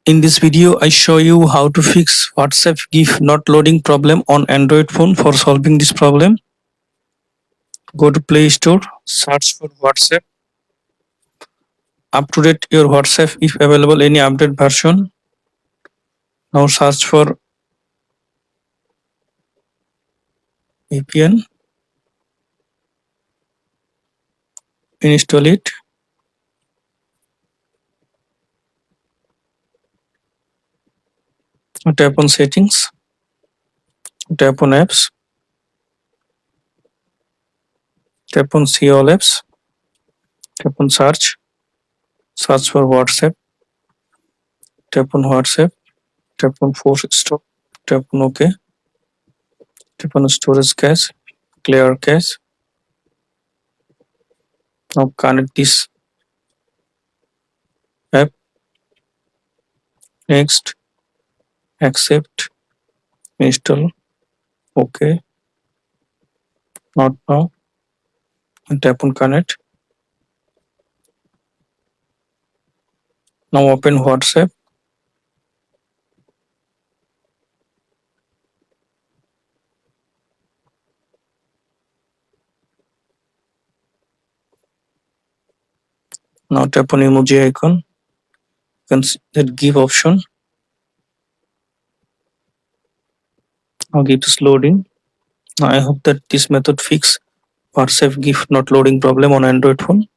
In this video, I show you how to fix WhatsApp GIF not loading problem on Android phone. For solving this problem, go to Play Store, search for WhatsApp, update your WhatsApp if available any update version. Now search for VPN, install it. Tap on settings, tap on apps, tap on see all apps, tap on search for WhatsApp, tap on WhatsApp, tap on force stop, tap on OK, tap on storage cache, clear cache. Now connect this app, next, accept, install, OK, not now, and tap on connect. Now open WhatsApp. Now tap on emoji icon. You can see that give option. Now it is loading. Now I hope that this method fix WhatsApp GIF not loading problem on Android phone.